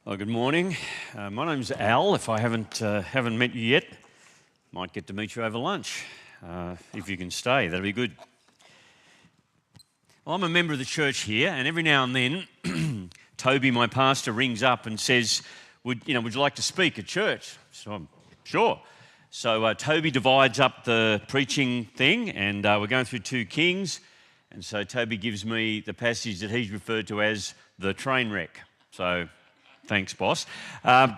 Well, good morning. My name's Al. If I haven't met you yet, might get to meet you over lunch. If you can stay, that'd be good. Well, I'm a member of the church here, and every now and then, Toby, my pastor, rings up and says, "Would you like to speak at church?" So I'm sure. So Toby divides up the preaching thing, and we're going through 2 Kings, and so Toby gives me the passage that he's referred to as the train wreck. So. Thanks, boss. Ariane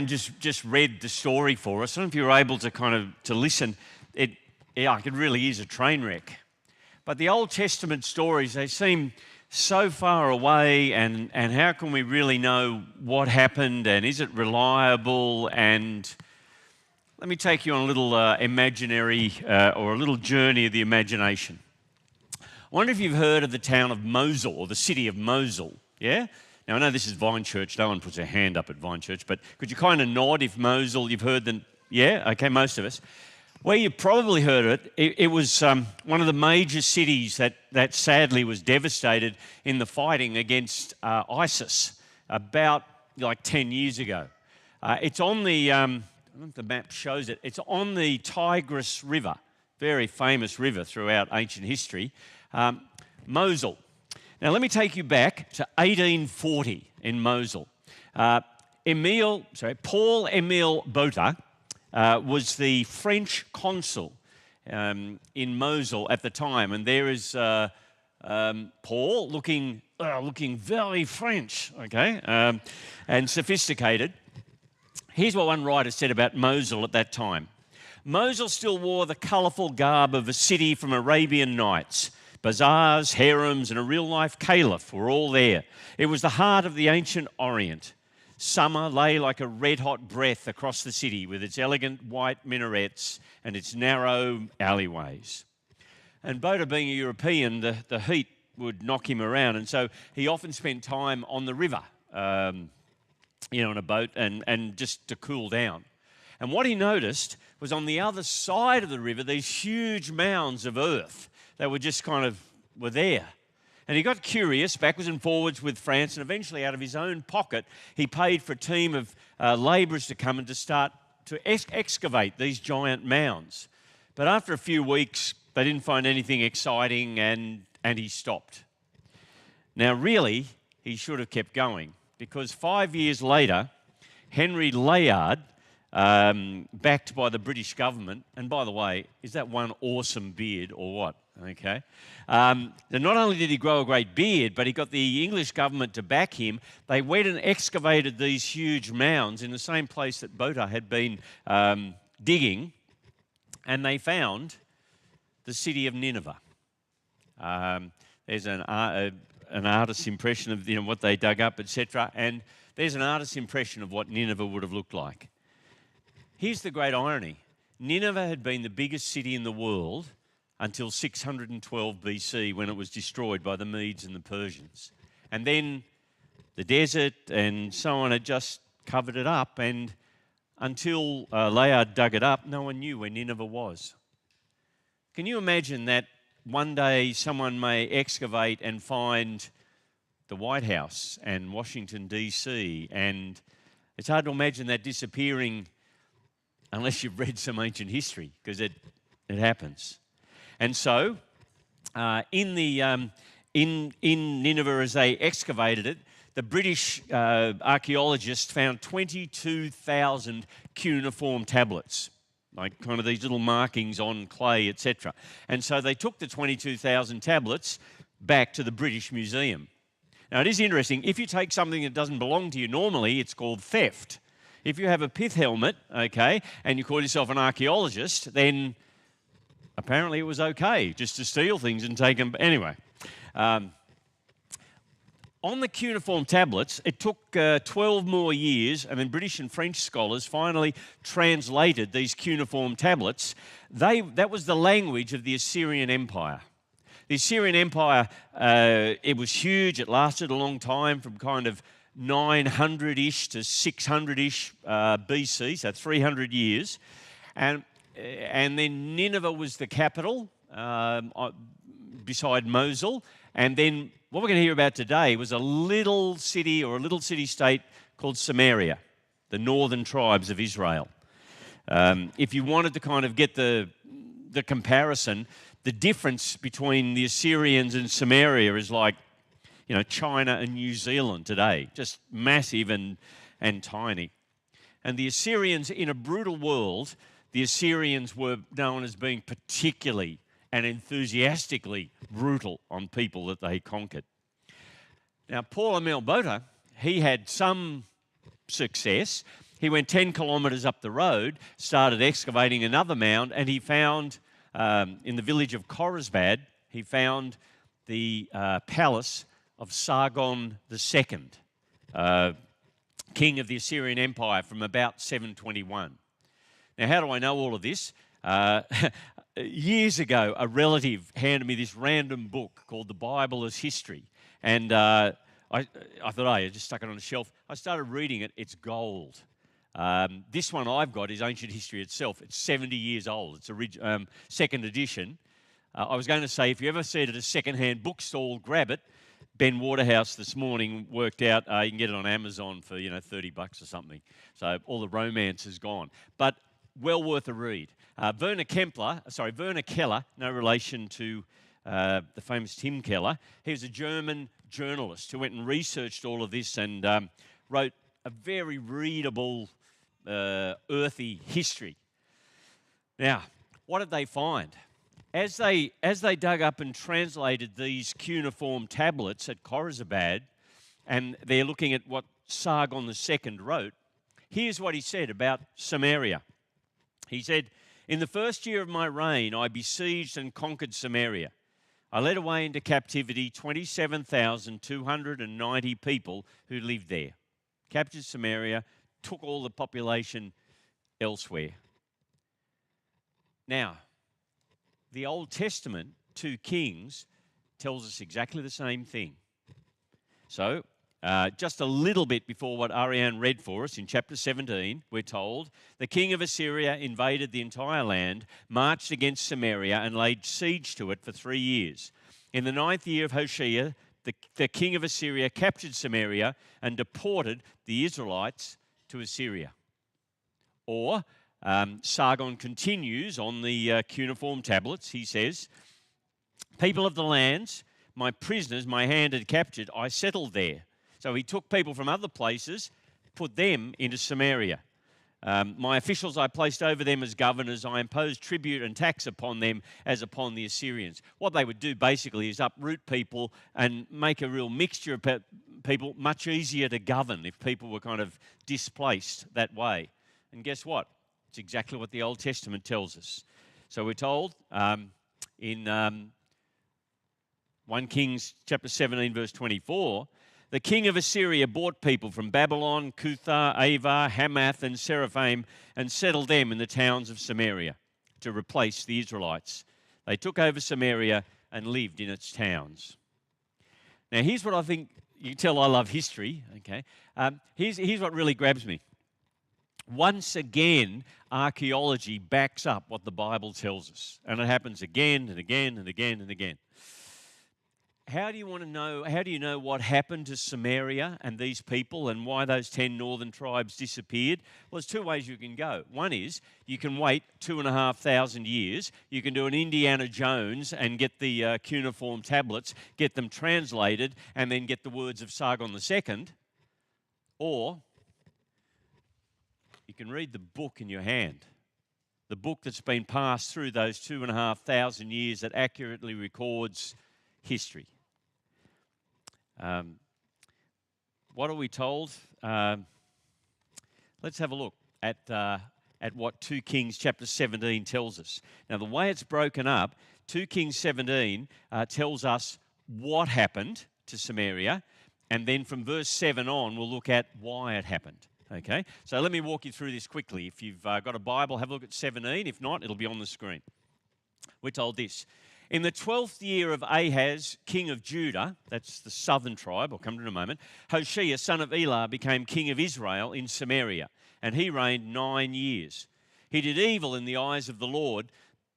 just read the story for us. I don't know if you were able to listen. It really is a train wreck. But the Old Testament stories, they seem so far away, and how can we really know what happened, and is it reliable? And let me take you on a little imaginary or a little journey of the imagination. I wonder if you've heard of the town of Mosul, or the city of Mosul, yeah? Now, I know this is Vine Church. No one puts their hand up at Vine Church, but could you kind of nod if Mosul, you've heard them? Yeah? Okay, most of us. Well, you probably heard it was one of the major cities that sadly was devastated in the fighting against ISIS about 10 years ago. It's on the, I don't know if the map shows it, it's on the Tigris River, very famous river throughout ancient history. Mosul. Now, let me take you back to 1840 in Mosul. Paul Emile Botha was the French consul in Mosul at the time, and there is Paul looking very French, okay, and sophisticated. Here's what one writer said about Mosul at that time. Mosul still wore the colourful garb of a city from Arabian Nights. Bazaars, harems, and a real-life caliph were all there. It was the heart of the ancient Orient. Summer lay like a red-hot breath across the city with its elegant white minarets and its narrow alleyways. And Botha, being a European, the heat would knock him around, and so he often spent time on the river, in a boat, and just to cool down. And what he noticed was on the other side of the river, these huge mounds of earth that were just were there. And he got curious, backwards and forwards with France, and eventually out of his own pocket, he paid for a team of labourers to come and to start to excavate these giant mounds. But after a few weeks, they didn't find anything exciting, and he stopped. Now, really, he should have kept going, because 5 years later, Henry Layard, backed by the British government, and by the way, is that one awesome beard or what? Okay. Not only did he grow a great beard, but he got the English government to back him. They went and excavated these huge mounds in the same place that Botha had been digging, and they found the city of Nineveh. There's an artist's impression of what they dug up, etc., and there's an artist's impression of what Nineveh would have looked like. Here's the great irony. Nineveh had been the biggest city in the world until 612 BC, when it was destroyed by the Medes and the Persians. And then the desert and so on had just covered it up, and until Layard dug it up, no one knew where Nineveh was. Can you imagine that one day someone may excavate and find the White House and Washington, D.C., and it's hard to imagine that disappearing unless you've read some ancient history, because it happens. And so, in Nineveh, as they excavated it, the British archaeologists found 22,000 cuneiform tablets, like kind of these little markings on clay, etc. And so they took the 22,000 tablets back to the British Museum. Now, it is interesting. If you take something that doesn't belong to you, normally it's called theft. If you have a pith helmet, okay, and you call yourself an archaeologist, then apparently it was okay just to steal things and take them. Anyway, on the cuneiform tablets, it took 12 more years, and then British and French scholars finally translated these cuneiform tablets. That was the language of the Assyrian Empire. The Assyrian Empire, it was huge. It lasted a long time, from kind of 900-ish to 600-ish BC, so 300 years. And then Nineveh was the capital beside Mosul, and then what we're going to hear about today was a little city or a little city-state called Samaria, the northern tribes of Israel. If you wanted to kind of get the comparison, the difference between the Assyrians and Samaria is like, China and New Zealand today, just massive and tiny. And the Assyrians, in a brutal world, the Assyrians were known as being particularly and enthusiastically brutal on people that they conquered. Now, Paul Amelbota, he had some success. He went 10 kilometres up the road, started excavating another mound, and he found, in the village of Khoresbad, he found the palace of Sargon II, king of the Assyrian Empire from about 721. Now, how do I know all of this? Years ago, a relative handed me this random book called The Bible as History. And I thought, I just stuck it on the shelf. I started reading it. It's gold. This one I've got is Ancient History itself. It's 70 years old. It's a second edition. I was going to say, if you ever see it at a second-hand bookstall, grab it. Ben Waterhouse this morning worked out you can get it on Amazon for $30 or something. So all the romance is gone. But well worth a read. Werner Keller, no relation to the famous Tim Keller. He was a German journalist who went and researched all of this and wrote a very readable, earthy history. Now, what did they find? As they dug up and translated these cuneiform tablets at Khoresbad, and they're looking at what Sargon II wrote, here's what he said about Samaria. He said, "In the first year of my reign, I besieged and conquered Samaria. I led away into captivity 27,290 people who lived there. Captured Samaria, took all the population elsewhere." Now, the Old Testament, 2 Kings, tells us exactly the same thing. So, just a little bit before what Ariane read for us in chapter 17, we're told, the king of Assyria invaded the entire land, marched against Samaria, and laid siege to it for 3 years. In the 9th year of Hoshea, the king of Assyria captured Samaria and deported the Israelites to Assyria. Or, Sargon continues on the cuneiform tablets. He says, "People of the lands, my prisoners my hand had captured, I settled there." So he took people from other places, put them into Samaria. "My officials I placed over them as governors. I imposed tribute and tax upon them as upon the Assyrians." What they would do basically is uproot people and make a real mixture of people, much easier to govern if people were kind of displaced that way. And guess what? It's exactly what the Old Testament tells us. So we're told in 1 Kings chapter 17, verse 24, the king of Assyria brought people from Babylon, Cuthah, Ava, Hamath, and Seraphim and settled them in the towns of Samaria to replace the Israelites. They took over Samaria and lived in its towns. Now, here's what I think, you can tell I love history, okay? Here's what really grabs me. Once again, archaeology backs up what the Bible tells us. And it happens again and again and again and again. How do you know what happened to Samaria and these people and why those 10 northern tribes disappeared? Well, there's 2 ways you can go. One is you can wait 2,500 years. You can do an Indiana Jones and get the cuneiform tablets, get them translated, and then get the words of Sargon II. Or you can read the book in your hand, the book that's been passed through those 2,500 years that accurately records history. What are we told? Let's have a look at what 2 Kings chapter 17 tells us. Now, the way it's broken up, 2 Kings 17 tells us what happened to Samaria, and then from verse 7 on, we'll look at why it happened. Okay, so let me walk you through this quickly. If you've got a Bible, have a look at 17. If not, it'll be on the screen. We're told this. In the 12th year of Ahaz, king of Judah, that's the southern tribe, I'll come to it in a moment, Hoshea, son of Elah, became king of Israel in Samaria, and he reigned 9 years. He did evil in the eyes of the Lord,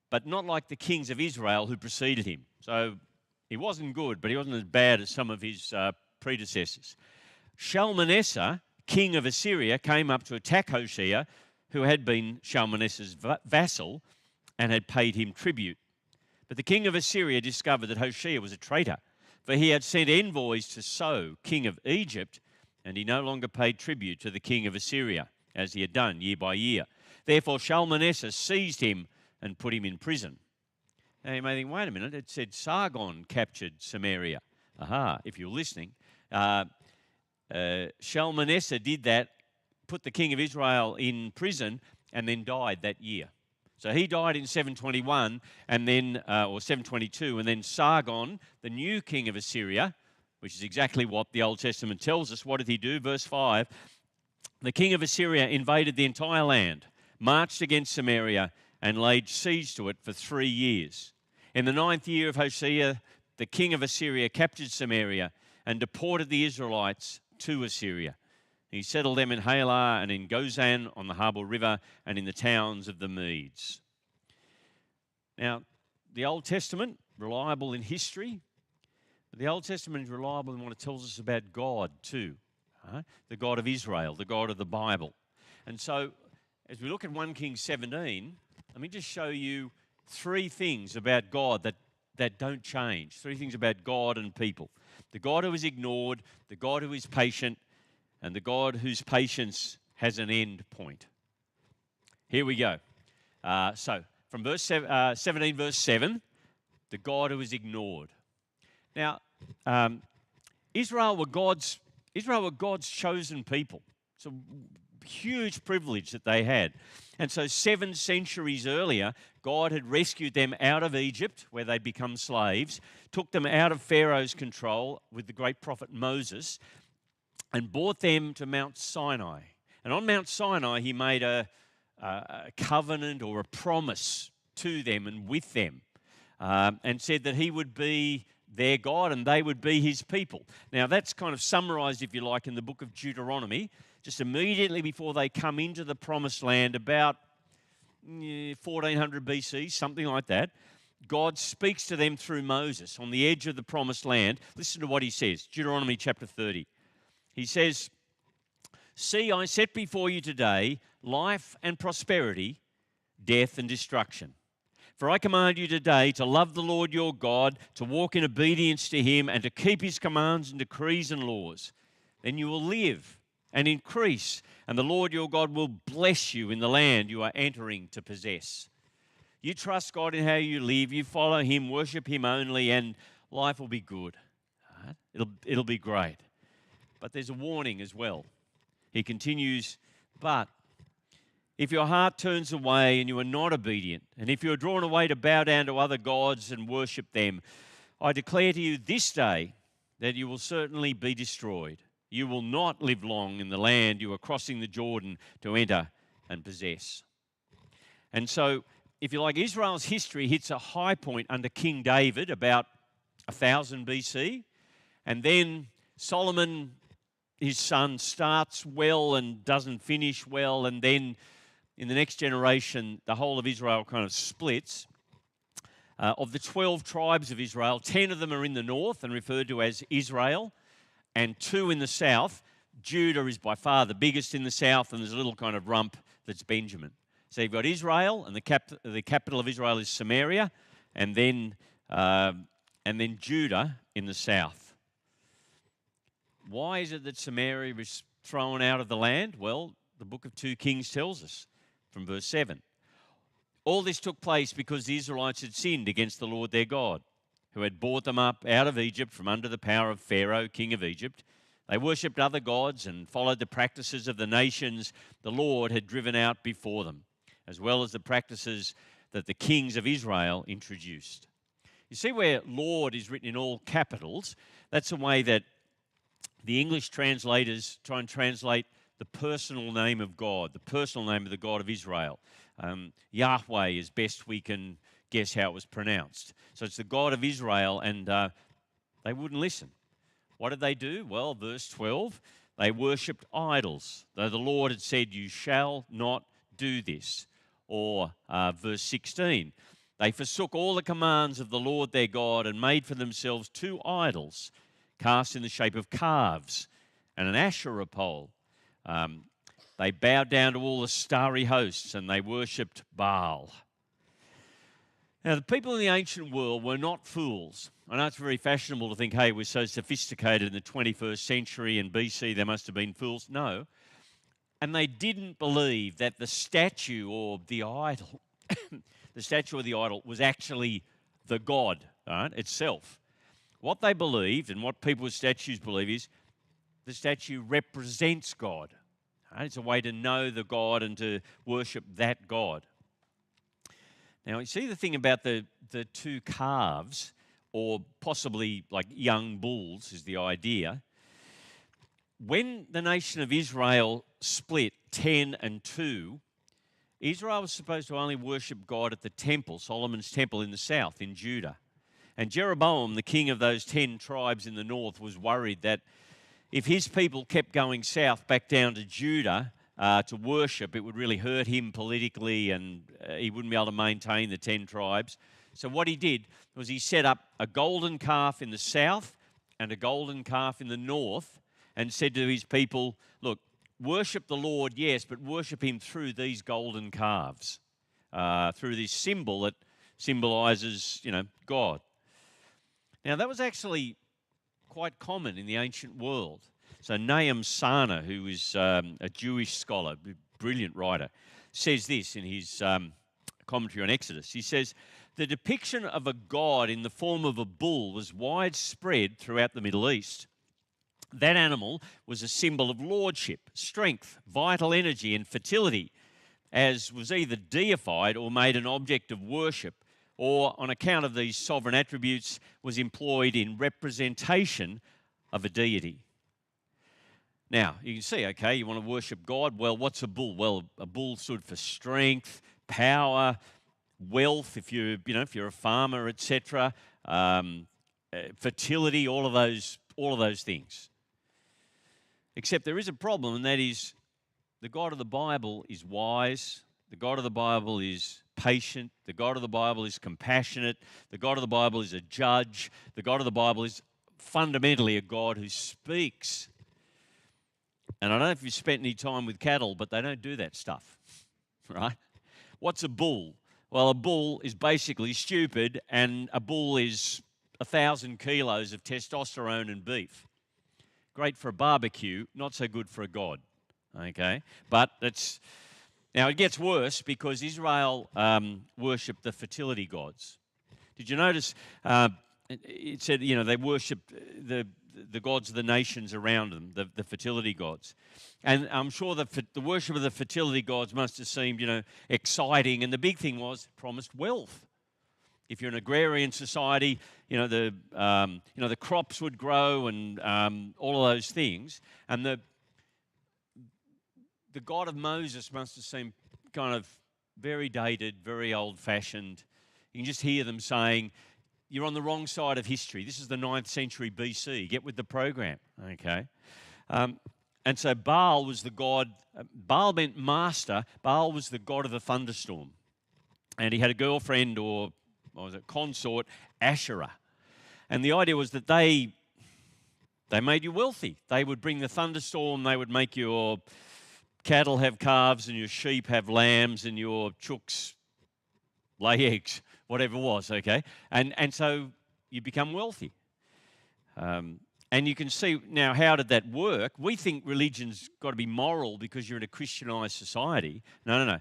but not like the kings of Israel who preceded him. So He wasn't good, but he wasn't as bad as some of his predecessors. Shalmaneser, king of Assyria, came up to attack Hoshea, who had been Shalmaneser's vassal and had paid him tribute. But the king of Assyria discovered that Hoshea was a traitor, for he had sent envoys to So, king of Egypt, and he no longer paid tribute to the king of Assyria, as he had done year by year. Therefore Shalmaneser seized him and put him in prison. Now you may think, wait a minute, it said Sargon captured Samaria. Aha, if you're listening. Shalmaneser did that, put the king of Israel in prison, and then died that year. So he died in 721, and then, or 722, and then Sargon, the new king of Assyria, which is exactly what the Old Testament tells us. What did he do? Verse 5, the king of Assyria invaded the entire land, marched against Samaria, and laid siege to it for 3 years. In the 9th year of Hoshea, the king of Assyria captured Samaria and deported the Israelites to Assyria. He settled them in Halah and in Gozan on the Habor River and in the towns of the Medes. Now, the Old Testament, reliable in history, but the Old Testament is reliable in what it tells us about God too. The God of Israel, the God of the Bible. And so, as we look at 1 Kings 17, let me just show you 3 things about God that don't change. 3 things about God and people. The God who is ignored, the God who is patient, and the God whose patience has an end point. Here we go. So, from verse 17, verse 7, the God who is ignored. Now, Israel were God's chosen people. It's a huge privilege that they had. And so 7 centuries earlier, God had rescued them out of Egypt, where they'd become slaves, took them out of Pharaoh's control with the great prophet Moses, and brought them to Mount Sinai. And on Mount Sinai, he made a covenant or a promise to them and with them, and said that he would be their God and they would be his people. Now, that's kind of summarized, if you like, in the book of Deuteronomy, just immediately before they come into the promised land, about 1400 BC, something like that. God speaks to them through Moses on the edge of the promised land. Listen to what he says, Deuteronomy chapter 30. He says, "See, I set before you today life and prosperity, death and destruction. For I command you today to love the Lord your God, to walk in obedience to him, and to keep his commands and decrees and laws. Then you will live and increase, and the Lord your God will bless you in the land you are entering to possess. You trust God in how you live, you follow him, worship him only, and life will be good. It'll be great." But there's a warning as well. He continues, "But if your heart turns away and you are not obedient, and if you are drawn away to bow down to other gods and worship them, I declare to you this day that you will certainly be destroyed. You will not live long in the land you are crossing the Jordan to enter and possess." And so, if you like, Israel's history hits a high point under King David about 1000 BC, and then Solomon, his son, starts well and doesn't finish well, and then in the next generation, the whole of Israel kind of splits. Of the 12 tribes of Israel, 10 of them are in the north and referred to as Israel, and 2 in the south. Judah is by far the biggest in the south, and there's a little kind of rump that's Benjamin. So you've got Israel, and the capital of Israel is Samaria, and then Judah in the south. Why is it that Samaria is thrown out of the land? Well, the book of 2 Kings tells us from verse 7. All this took place because the Israelites had sinned against the Lord their God, who had brought them up out of Egypt from under the power of Pharaoh, king of Egypt. They worshipped other gods and followed the practices of the nations the Lord had driven out before them, as well as the practices that the kings of Israel introduced. You see where Lord is written in all capitals? That's a way that the English translators try and translate the personal name of God, the personal name of the God of Israel. Yahweh is best we can guess how it was pronounced. So it's the God of Israel, and they wouldn't listen. What did they do? Well, verse 12, they worshipped idols, though the Lord had said, "You shall not do this." Or verse 16, They forsook all the commands of the Lord their God and made for themselves two idols, cast in the shape of calves and an Asherah pole. They bowed down to all the starry hosts and they worshipped Baal. Now, the people in the ancient world were not fools. I know it's very fashionable to think, hey, we're so sophisticated in the 21st century and BC, they must have been fools. No. And they didn't believe that the statue or the idol, the statue or the idol was actually the god, right, itself. What they believed and what people with statues believe is the statue represents God. Right? It's a way to know the God and to worship that God. Now, you see the thing about the two calves, or possibly like young bulls is the idea. When the nation of Israel split 10 and 2, Israel was supposed to only worship God at the temple, Solomon's temple in the south, in Judah. And Jeroboam, the king of those 10 tribes in the north, was worried that if his people kept going south back down to Judah to worship, it would really hurt him politically and he wouldn't be able to maintain the 10 tribes. So what he did was he set up a golden calf in the south and a golden calf in the north and said to his people, look, worship the Lord, yes, but worship him through these golden calves, through this symbol that symbolizes, God. Now, that was actually quite common in the ancient world. So Nahum Sana, who is a Jewish scholar, brilliant writer, says this in his commentary on Exodus. He says, the depiction of a god in the form of a bull was widespread throughout the Middle East. That animal was a symbol of lordship, strength, vital energy, and fertility, as was either deified or made an object of worship, or on account of these sovereign attributes was employed in representation of a deity. Now, you can see, okay, you want to worship God. Well, what's a bull? Well, a bull stood for strength, power, wealth, if you're a farmer, etc., fertility, all of those things. Except there is a problem, and that is the God of the Bible is wise. The God of the Bible is patient. The God of the Bible is compassionate. The God of the Bible is a judge. The God of the Bible is fundamentally a God who speaks. And I don't know if you've spent any time with cattle, but they don't do that stuff, right? What's a bull? Well, a bull is basically stupid, and a bull is 1,000 kilos of testosterone and beef. Great for a barbecue, not so good for a god, okay? But now it gets worse because Israel worshipped the fertility gods. Did you notice it said, they worshipped the gods of the nations around them, the fertility gods. And I'm sure the worship of the fertility gods must have seemed, exciting. And the big thing was promised wealth. If you're an agrarian society, the crops would grow and all of those things. And the God of Moses must have seemed kind of very dated, very old-fashioned. You can just hear them saying, you're on the wrong side of history. This is the 9th century BC. Get with the program, okay? And so Baal was the god. Baal meant master. Baal was the god of the thunderstorm. And he had a girlfriend or consort, Asherah. And the idea was that they made you wealthy. They would bring the thunderstorm. They would make your cattle have calves and your sheep have lambs and your chooks lay eggs, whatever it was, okay? And so you become wealthy. And you can see now, how did that work? We think religion's got to be moral because you're in a Christianized society. No.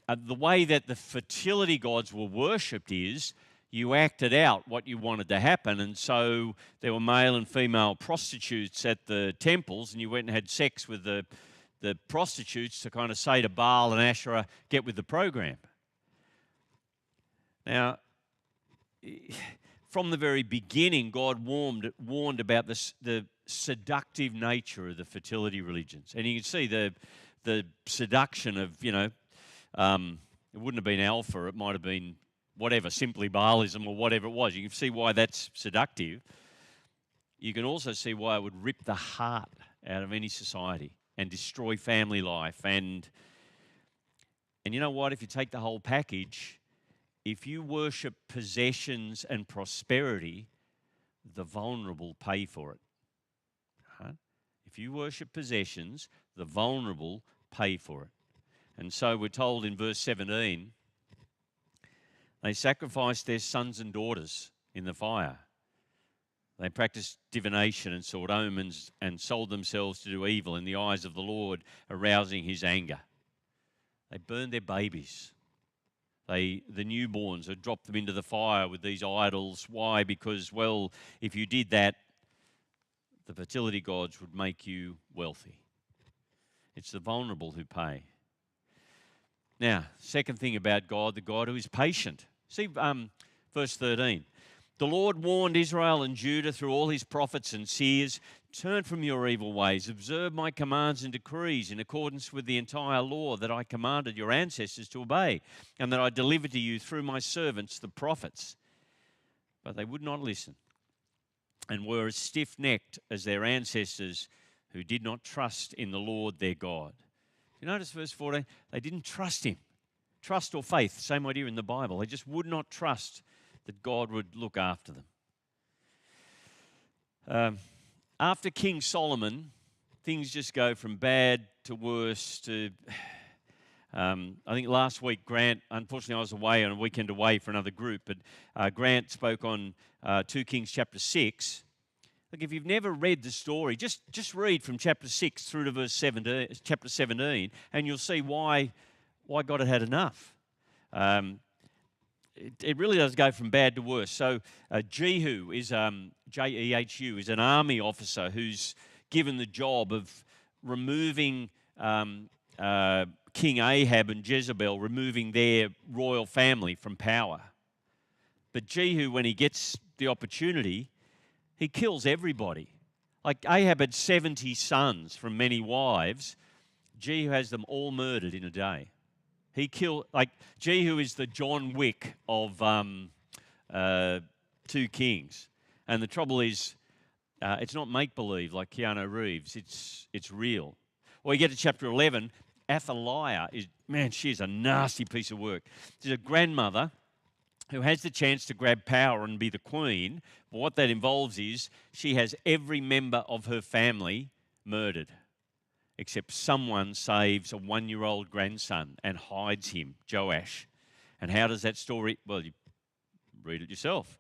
The way that the fertility gods were worshipped is you acted out what you wanted to happen. And so there were male and female prostitutes at the temples, and you went and had sex with the prostitutes to kind of say to Baal and Asherah, get with the program. Now, from the very beginning, God warned about the seductive nature of the fertility religions. And you can see the seduction of, it wouldn't have been alpha, it might have been whatever, simply Baalism or whatever it was. You can see why that's seductive. You can also see why it would rip the heart out of any society and destroy family life. And you know what? If you take the whole package, if you worship possessions and prosperity, the vulnerable pay for it. Right? If you worship possessions, the vulnerable pay for it. And so we're told in verse 17, they sacrificed their sons and daughters in the fire. They practiced divination and sought omens and sold themselves to do evil in the eyes of the Lord, arousing his anger. They burned their babies. The newborns, had dropped them into the fire with these idols. Why? Because, well, if you did that, the fertility gods would make you wealthy. It's the vulnerable who pay. Now, second thing about God, the God who is patient. See verse 13. The Lord warned Israel and Judah through all his prophets and seers, turn from your evil ways, observe my commands and decrees in accordance with the entire law that I commanded your ancestors to obey, and that I delivered to you through my servants, the prophets. But they would not listen, and were as stiff-necked as their ancestors who did not trust in the Lord their God. You notice verse 14? They didn't trust him. Trust or faith, same idea in the Bible. They just would not trust that God would look after them. After King Solomon, things just go from bad to worse to... I think last week, Grant, unfortunately I was away on a weekend away for another group, but Grant spoke on 2 Kings chapter 6. Look, if you've never read the story, just read from chapter 6 through to verse 17, chapter 17, and you'll see why God had had enough. It really does go from bad to worse. So Jehu is, Jehu, is an army officer who's given the job of removing King Ahab and Jezebel, removing their royal family from power. But Jehu, when he gets the opportunity, he kills everybody. Like Ahab had 70 sons from many wives. Jehu has them all murdered in a day. He killed, like, Jehu is the John Wick of 2 Kings. And the trouble is, it's not make-believe like Keanu Reeves. It's real. Or you get to chapter 11, Athaliah is, man, she's a nasty piece of work. She's a grandmother who has the chance to grab power and be the queen. But what that involves is she has every member of her family murdered, except someone saves a 1-year-old grandson and hides him, Joash. And how does that story... Well, you read it yourself.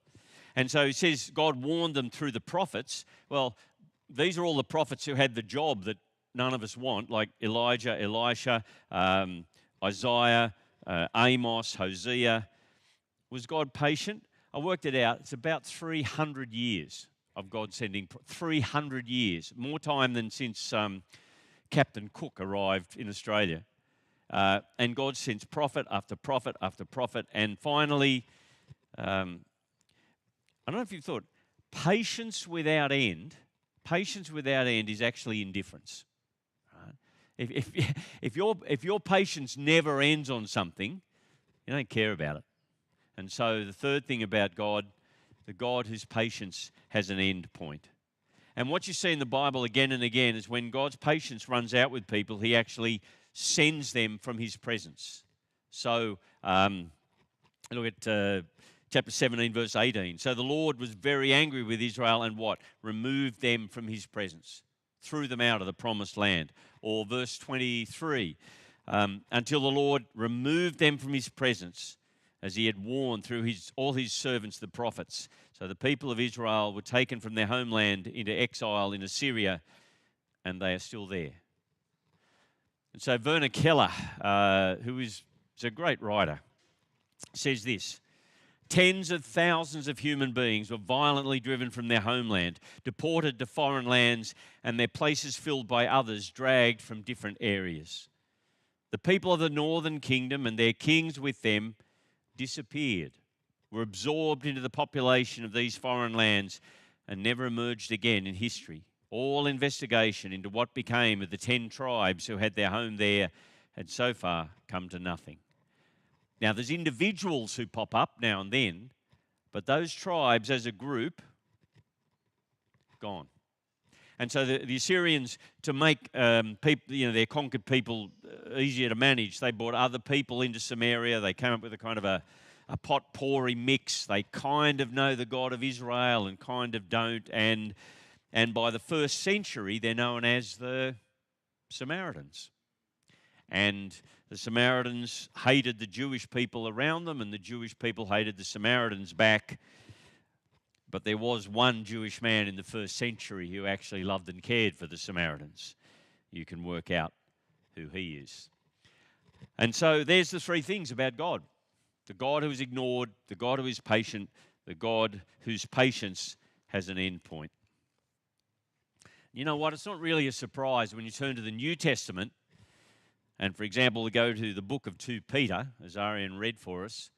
And so he says God warned them through the prophets. Well, these are all the prophets who had the job that none of us want, like Elijah, Elisha, Isaiah, Amos, Hosea. Was God patient? I worked it out. It's about 300 years of God sending... 300 years. More time than since... Captain Cook arrived in Australia. And God sends prophet after prophet after prophet. And finally, I don't know if you've thought, patience without end is actually indifference. Right? If your patience never ends on something, you don't care about it. And so the third thing about God, the God whose patience has an end point. And what you see in the Bible again and again is when God's patience runs out with people, he actually sends them from his presence. So look at chapter 17, verse 18. So the Lord was very angry with Israel and what? Removed them from his presence, threw them out of the promised land. Or verse 23, until the Lord removed them from his presence, as he had warned through all his servants, the prophets. So the people of Israel were taken from their homeland into exile in Assyria, and they are still there. And so Verner Keller, who is a great writer, says this: tens of thousands of human beings were violently driven from their homeland, deported to foreign lands, and their places filled by others dragged from different areas. The people of the northern kingdom and their kings with them disappeared, were absorbed into the population of these foreign lands, and never emerged again in history. All investigation into what became of the 10 tribes who had their home there had so far come to nothing. Now, there's individuals who pop up now and then, but those tribes as a group, gone. And so the Assyrians, to make people, their conquered people easier to manage, they brought other people into Samaria. They came up with a kind of a potpourri mix. They kind of know the God of Israel and kind of don't. And by the first century, they're known as the Samaritans. And the Samaritans hated the Jewish people around them, and the Jewish people hated the Samaritans back. But there was one Jewish man in the first century who actually loved and cared for the Samaritans. You can work out who he is. And so there's the three things about God. The God who is ignored, the God who is patient, the God whose patience has an end point. You know what? It's not really a surprise when you turn to the New Testament, and for example, we go to the book of 2 Peter, as Arian read for us,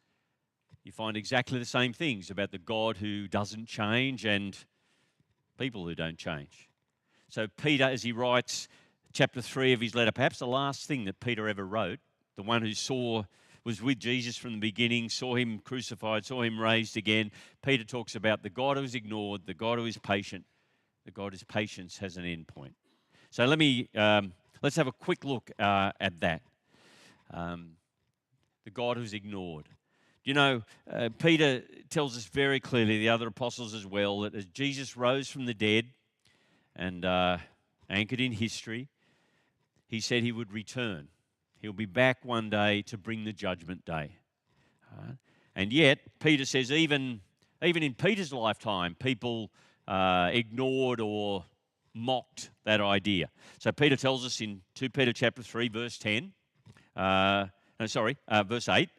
you find exactly the same things about the God who doesn't change and people who don't change. So Peter, as he writes chapter 3 of his letter, perhaps the last thing that Peter ever wrote, the one who was with Jesus from the beginning, saw him crucified, saw him raised again, Peter talks about the God who is ignored, the God who is patient, the God whose patience has an end point. So let's have a quick look at that. The God who's ignored. You know, Peter tells us very clearly, the other apostles as well, that as Jesus rose from the dead and anchored in history, he said he would return. He'll be back one day to bring the judgment day. And yet, Peter says even in Peter's lifetime, people ignored or mocked that idea. So Peter tells us in 2 Peter chapter 3, verse 10, verse 8,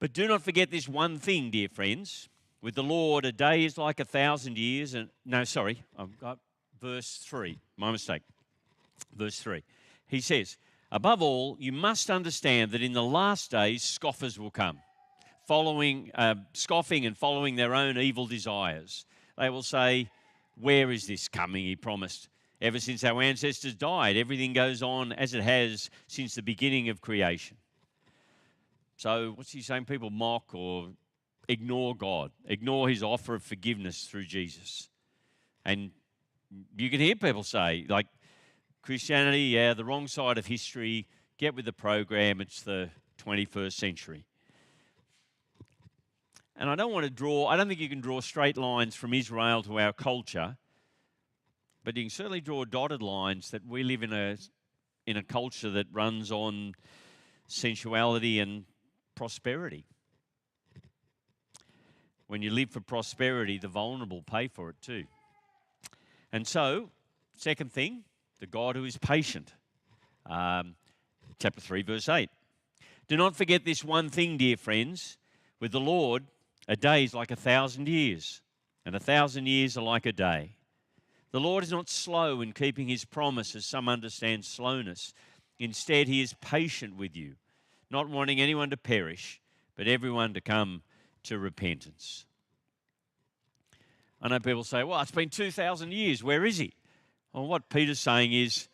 but do not forget this one thing, dear friends. With the Lord, a day is like 1,000 years. I've got verse 3. My mistake. Verse 3. He says, above all, you must understand that in the last days, scoffers will come, scoffing and following their own evil desires. They will say, where is this coming, he promised? Ever since our ancestors died, everything goes on as it has since the beginning of creation. So what's he saying? People mock or ignore God, ignore his offer of forgiveness through Jesus. And you can hear people say, like, Christianity, the wrong side of history, get with the program, it's the 21st century. And I don't think you can draw straight lines from Israel to our culture, but you can certainly draw dotted lines that we live in a culture that runs on sensuality and prosperity. When you live for prosperity, the vulnerable pay for it too. And so, second thing, the God who is patient. Chapter 3, verse 8. Do not forget this one thing, dear friends. With the Lord, a day is like 1,000 years, and 1,000 years are like a day. The Lord is not slow in keeping his promise, as some understand slowness. Instead, he is patient with you, not wanting anyone to perish, but everyone to come to repentance. I know people say, well, it's been 2,000 years. Where is he? Well, what Peter's saying is,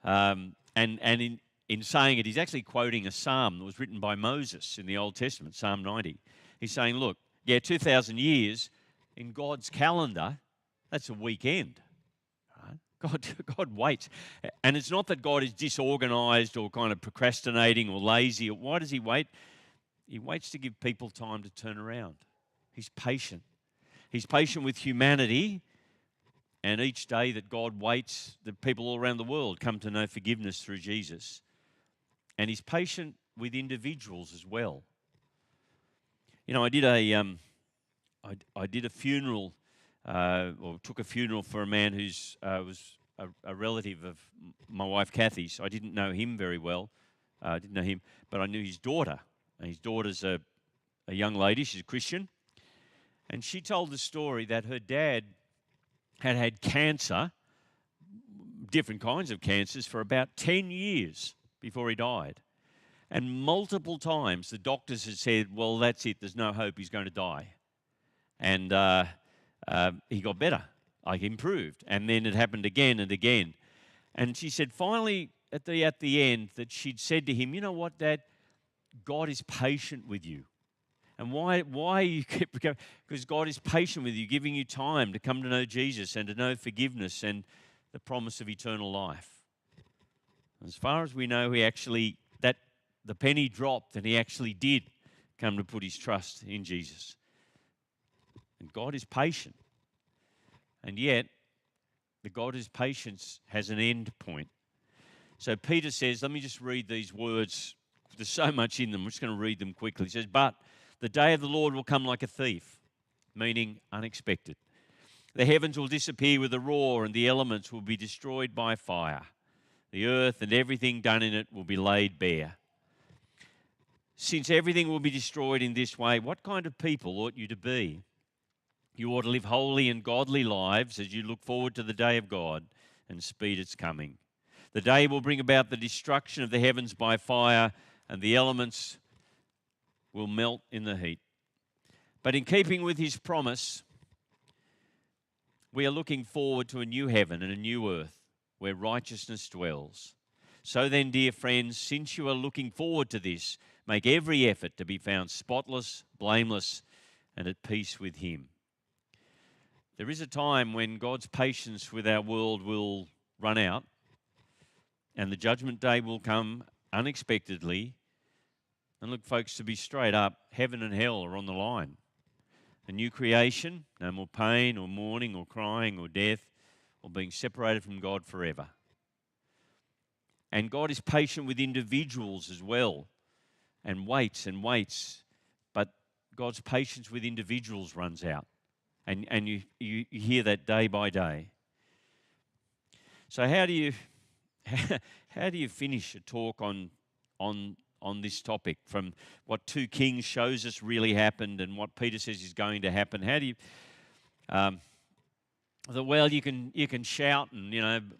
and in saying it, he's actually quoting a psalm that was written by Moses in the Old Testament, Psalm 90. He's saying, look, 2,000 years in God's calendar, that's a weekend. Right? God waits. And it's not that God is disorganized or kind of procrastinating or lazy. Why does he wait? He waits to give people time to turn around. He's patient. He's patient with humanity. And each day that God waits, the people all around the world come to know forgiveness through Jesus. And he's patient with individuals as well. You know, I did a funeral, or took a funeral for a man who's was a relative of my wife Kathy. So I didn't know him very well. I didn't know him, but I knew his daughter. And his daughter's a young lady. She's a Christian, and she told the story that her dad had cancer, different kinds of cancers, for about 10 years before he died. And multiple times the doctors had said, well, that's it, there's no hope, he's going to die. And he got better, like improved. And then it happened again and again. And she said finally at the end that she'd said to him, you know what, Dad, God is patient with you. And why you keep going? Because God is patient with you, giving you time to come to know Jesus and to know forgiveness and the promise of eternal life. As far as we know, the penny dropped and he actually did come to put his trust in Jesus. And God is patient. And yet, the God whose patience has an end point. So Peter says, let me just read these words. There's so much in them. I'm just going to read them quickly. He says, but the day of the Lord will come like a thief, meaning unexpected. The heavens will disappear with a roar, and the elements will be destroyed by fire. The earth and everything done in it will be laid bare. Since everything will be destroyed in this way, what kind of people ought you to be? You ought to live holy and godly lives as you look forward to the day of God and speed its coming. The day will bring about the destruction of the heavens by fire, and the elements will melt in the heat. But in keeping with his promise, we are looking forward to a new heaven and a new earth where righteousness dwells. So then, dear friends, since you are looking forward to this, make every effort to be found spotless, blameless, and at peace with him. There is a time when God's patience with our world will run out, and the judgment day will come unexpectedly. And look, folks, to be straight up, heaven and hell are on the line. A new creation, no more pain or mourning or crying or death or being separated from God forever. And God is patient with individuals as well, and waits, but God's patience with individuals runs out. And you hear that day by day. So how do you finish a talk on this topic, from what 2 Kings shows us really happened and what Peter says is going to happen? How do you well, you can shout and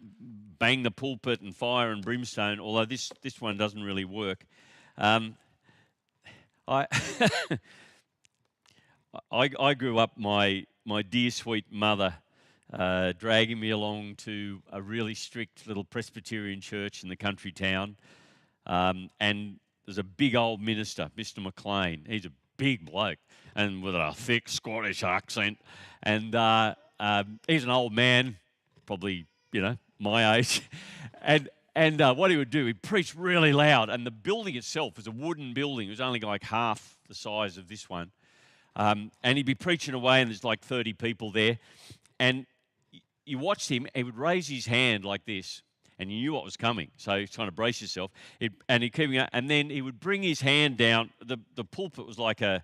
bang the pulpit and fire and brimstone, although this one doesn't really work. I grew up, my dear sweet mother dragging me along to a really strict little Presbyterian church in the country town, and there's a big old minister, Mr. McLean. He's a big bloke and with a thick Scottish accent, and he's an old man, probably my age, and what he would do, he'd preach really loud, and the building itself was a wooden building. It was only like half the size of this one. And he'd be preaching away, and there's like 30 people there. And you watched him, he would raise his hand like this, and you knew what was coming. So you're trying to brace yourself. And he'd keep going, and then he would bring his hand down. The pulpit was like a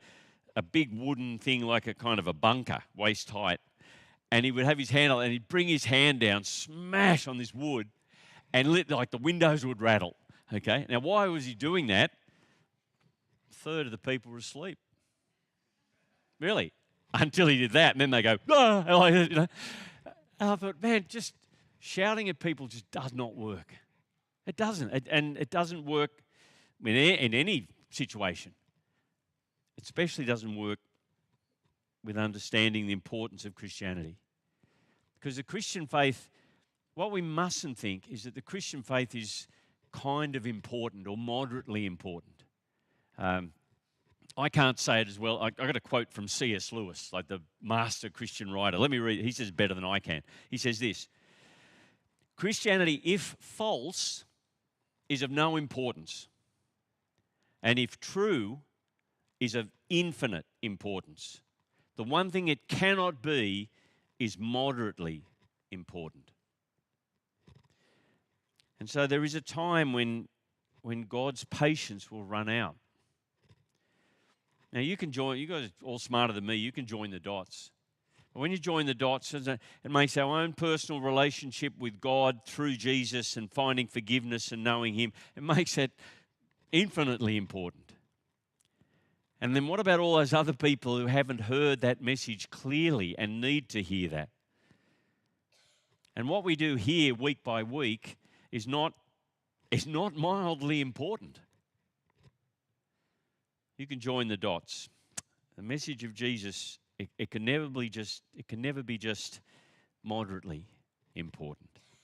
big wooden thing, like a kind of a bunker, waist height. And he would have his hand up, and he'd bring his hand down, smash on this wood, and like the windows would rattle. Okay? Now, why was he doing that? A third of the people were asleep. Really? Until he did that, and then they go, ah, And I thought, man, just shouting at people just does not work. It doesn't. And it doesn't work in any situation. It especially doesn't work with understanding the importance of Christianity. Because the Christian faith, what we mustn't think is that the Christian faith is kind of important or moderately important. I can't say it as well. I got a quote from C.S. Lewis, like the master Christian writer. Let me read it. He says better than I can. He says this: Christianity, if false, is of no importance, and if true, is of infinite importance. The one thing it cannot be is moderately important. And so there is a time when God's patience will run out. Now you guys are all smarter than me, you can join the dots. But when you join the dots, it makes our own personal relationship with God through Jesus and finding forgiveness and knowing him, it makes it infinitely important. And then what about all those other people who haven't heard that message clearly and need to hear that? And what we do here week by week is not mildly important. You can join the dots. The message of Jesus, it can never be just moderately important.